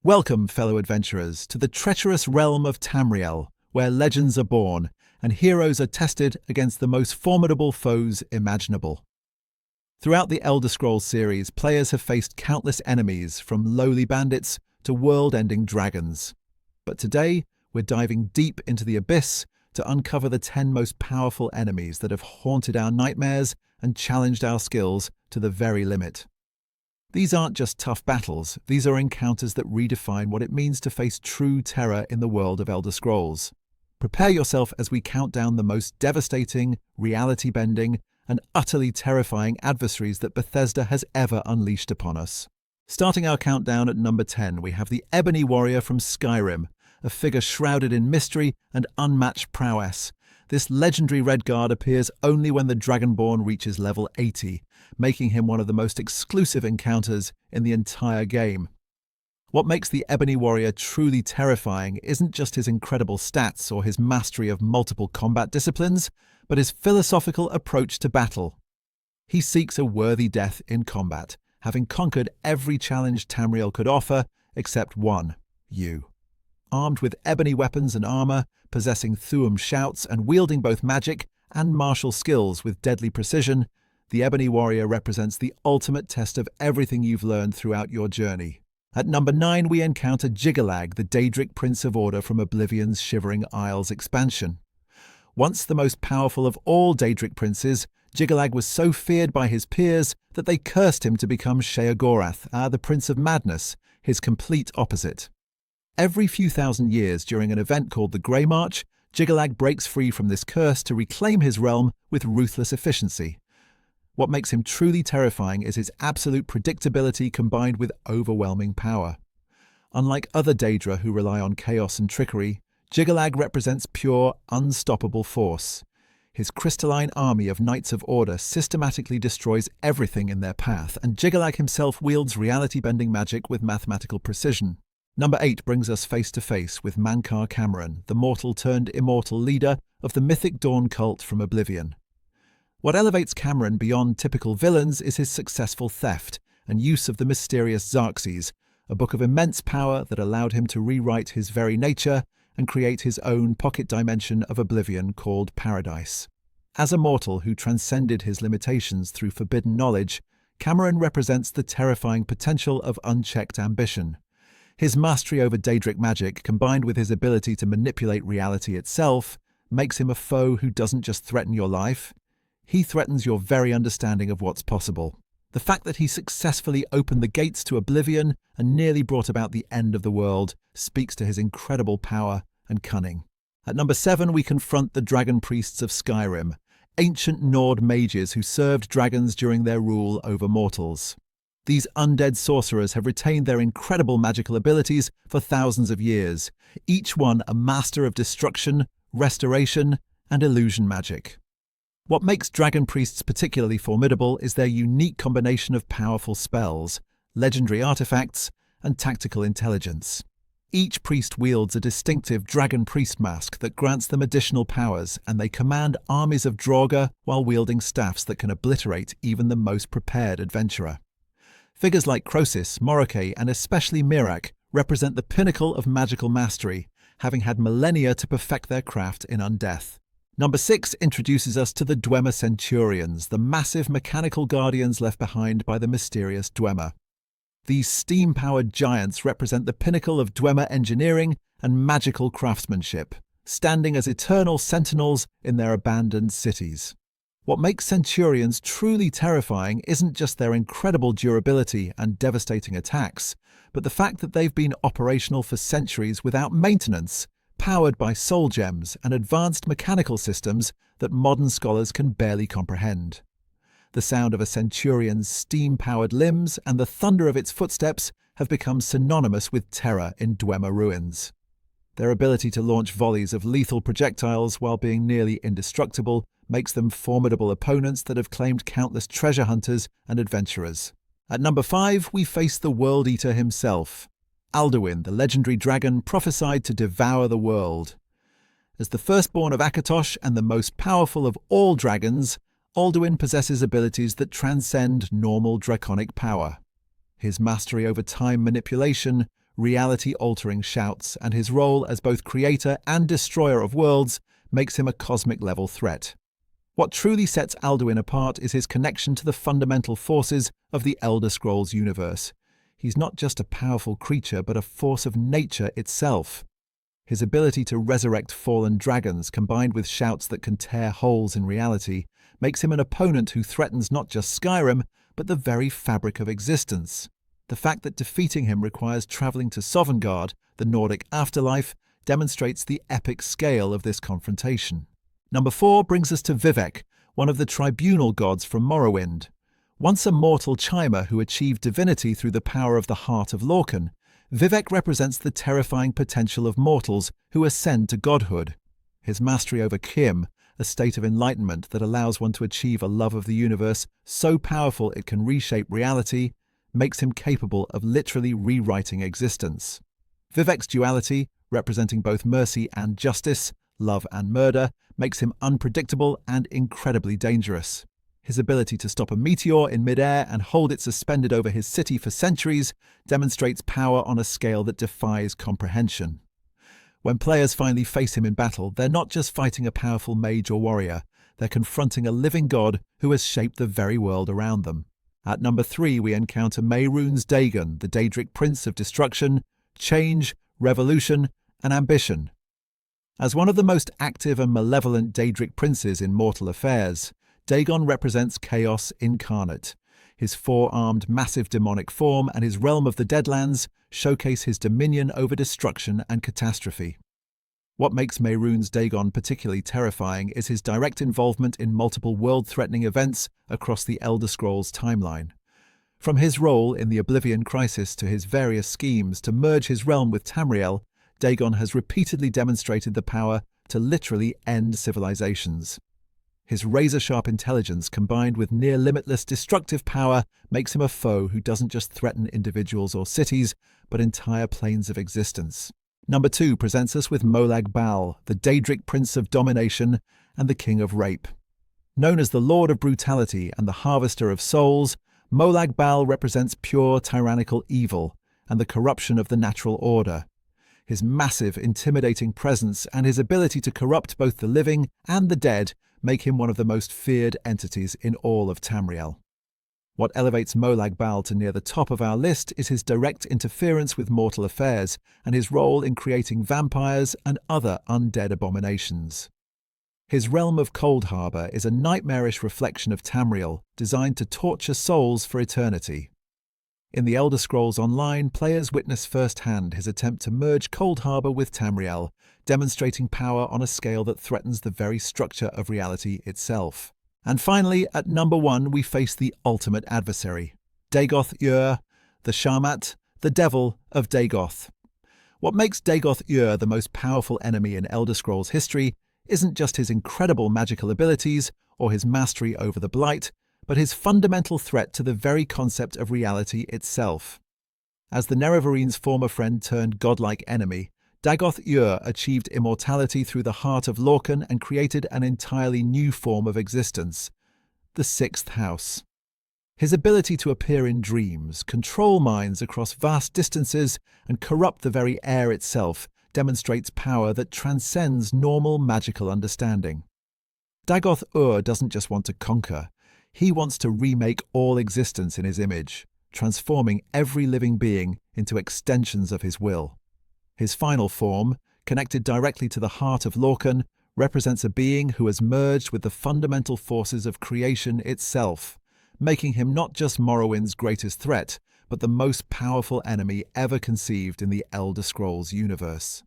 Welcome, fellow adventurers, to the treacherous realm of Tamriel, where legends are born and heroes are tested against the most formidable foes imaginable. Throughout the Elder Scrolls series, players have faced countless enemies, from lowly bandits to world-ending dragons. But today, we're diving deep into the abyss to uncover the 10 most powerful enemies that have haunted our nightmares and challenged our skills to the very limit. These aren't just tough battles, these are encounters that redefine what it means to face true terror in the world of Elder Scrolls. Prepare yourself as we count down the most devastating, reality-bending, and utterly terrifying adversaries that Bethesda has ever unleashed upon us. Starting our countdown at number 10, we have the Ebony Warrior from Skyrim, a figure shrouded in mystery and unmatched prowess. This legendary Redguard appears only when the Dragonborn reaches level 80, making him one of the most exclusive encounters in the entire game. What makes the Ebony Warrior truly terrifying isn't just his incredible stats or his mastery of multiple combat disciplines, but his philosophical approach to battle. He seeks a worthy death in combat, having conquered every challenge Tamriel could offer except one: you. Armed with ebony weapons and armor, possessing Thu'um shouts and wielding both magic and martial skills with deadly precision, the Ebony Warrior represents the ultimate test of everything you've learned throughout your journey. At number 9, we encounter Jyggalag, the Daedric Prince of Order from Oblivion's Shivering Isles expansion. Once the most powerful of all Daedric princes, Jyggalag was so feared by his peers that they cursed him to become Sheogorath, the Prince of Madness, his complete opposite. Every few thousand years, during an event called the Grey March, Jyggalag breaks free from this curse to reclaim his realm with ruthless efficiency. What makes him truly terrifying is his absolute predictability combined with overwhelming power. Unlike other Daedra who rely on chaos and trickery, Jyggalag represents pure, unstoppable force. His crystalline army of Knights of Order systematically destroys everything in their path, and Jyggalag himself wields reality-bending magic with mathematical precision. Number 8 brings us face-to-face with Mankar Camoran, the mortal-turned-immortal leader of the mythic Dawn cult from Oblivion. What elevates Camoran beyond typical villains is his successful theft and use of the mysterious Xarxes, a book of immense power that allowed him to rewrite his very nature and create his own pocket dimension of Oblivion called Paradise. As a mortal who transcended his limitations through forbidden knowledge, Camoran represents the terrifying potential of unchecked ambition. His mastery over Daedric magic, combined with his ability to manipulate reality itself, makes him a foe who doesn't just threaten your life, he threatens your very understanding of what's possible. The fact that he successfully opened the gates to Oblivion and nearly brought about the end of the world speaks to his incredible power and cunning. At number 7, we confront the Dragon Priests of Skyrim, ancient Nord mages who served dragons during their rule over mortals. These undead sorcerers have retained their incredible magical abilities for thousands of years, each one a master of destruction, restoration, and illusion magic. What makes Dragon Priests particularly formidable is their unique combination of powerful spells, legendary artifacts, and tactical intelligence. Each priest wields a distinctive Dragon Priest mask that grants them additional powers, and they command armies of Draugr while wielding staffs that can obliterate even the most prepared adventurer. Figures like Crosis, Morrowind, and especially Mehrunes represent the pinnacle of magical mastery, having had millennia to perfect their craft in undeath. Number 6 introduces us to the Dwemer Centurions, the massive mechanical guardians left behind by the mysterious Dwemer. These steam-powered giants represent the pinnacle of Dwemer engineering and magical craftsmanship, standing as eternal sentinels in their abandoned cities. What makes Centurions truly terrifying isn't just their incredible durability and devastating attacks, but the fact that they've been operational for centuries without maintenance, powered by soul gems and advanced mechanical systems that modern scholars can barely comprehend. The sound of a Centurion's steam-powered limbs and the thunder of its footsteps have become synonymous with terror in Dwemer ruins. Their ability to launch volleys of lethal projectiles while being nearly indestructible makes them formidable opponents that have claimed countless treasure hunters and adventurers. At number 5, we face the World Eater himself. Alduin, the legendary dragon, prophesied to devour the world. As the firstborn of Akatosh and the most powerful of all dragons, Alduin possesses abilities that transcend normal draconic power. His mastery over time manipulation, reality-altering shouts, and his role as both creator and destroyer of worlds makes him a cosmic-level threat. What truly sets Alduin apart is his connection to the fundamental forces of the Elder Scrolls universe. He's not just a powerful creature, but a force of nature itself. His ability to resurrect fallen dragons, combined with shouts that can tear holes in reality, makes him an opponent who threatens not just Skyrim, but the very fabric of existence. The fact that defeating him requires travelling to Sovngarde, the Nordic afterlife, demonstrates the epic scale of this confrontation. Number 4 brings us to Vivec, one of the tribunal gods from Morrowind. Once a mortal chimer who achieved divinity through the power of the Heart of Lorkhan, Vivec represents the terrifying potential of mortals who ascend to godhood. His mastery over Kim, a state of enlightenment that allows one to achieve a love of the universe so powerful it can reshape reality, makes him capable of literally rewriting existence. Vivec's duality, representing both mercy and justice, love and murder, makes him unpredictable and incredibly dangerous. His ability to stop a meteor in midair and hold it suspended over his city for centuries demonstrates power on a scale that defies comprehension. When players finally face him in battle, they're not just fighting a powerful mage or warrior, they're confronting a living god who has shaped the very world around them. At number 3, we encounter Mehrunes Dagon, the Daedric prince of destruction, change, revolution, and ambition. As one of the most active and malevolent Daedric princes in mortal affairs, Dagon represents chaos incarnate. His four-armed massive demonic form and his realm of the Deadlands showcase his dominion over destruction and catastrophe. What makes Mehrunes Dagon particularly terrifying is his direct involvement in multiple world-threatening events across the Elder Scrolls timeline. From his role in the Oblivion crisis to his various schemes to merge his realm with Tamriel, Dagon has repeatedly demonstrated the power to literally end civilizations. His razor-sharp intelligence combined with near-limitless destructive power makes him a foe who doesn't just threaten individuals or cities, but entire planes of existence. Number 2 presents us with Molag Bal, the Daedric Prince of Domination and the King of Rape. Known as the Lord of Brutality and the Harvester of Souls, Molag Bal represents pure tyrannical evil and the corruption of the natural order. His massive, intimidating presence and his ability to corrupt both the living and the dead make him one of the most feared entities in all of Tamriel. What elevates Molag Bal to near the top of our list is his direct interference with mortal affairs and his role in creating vampires and other undead abominations. His realm of Coldharbour is a nightmarish reflection of Tamriel, designed to torture souls for eternity. In the Elder Scrolls Online, players witness firsthand his attempt to merge Coldharbour with Tamriel, demonstrating power on a scale that threatens the very structure of reality itself. And finally, at number 1, we face the ultimate adversary, Dagoth Ur, the Shamat, the Devil of Dagoth. What makes Dagoth Ur the most powerful enemy in Elder Scrolls history isn't just his incredible magical abilities or his mastery over the Blight, but his fundamental threat to the very concept of reality itself. As the Nerevarines' former friend turned godlike enemy, Dagoth Ur achieved immortality through the Heart of Lorkhan and created an entirely new form of existence, the Sixth House. His ability to appear in dreams, control minds across vast distances, and corrupt the very air itself demonstrates power that transcends normal magical understanding. Dagoth Ur doesn't just want to conquer, he wants to remake all existence in his image, transforming every living being into extensions of his will. His final form, connected directly to the Heart of Lorkhan, represents a being who has merged with the fundamental forces of creation itself, making him not just Morrowind's greatest threat, but the most powerful enemy ever conceived in the Elder Scrolls universe.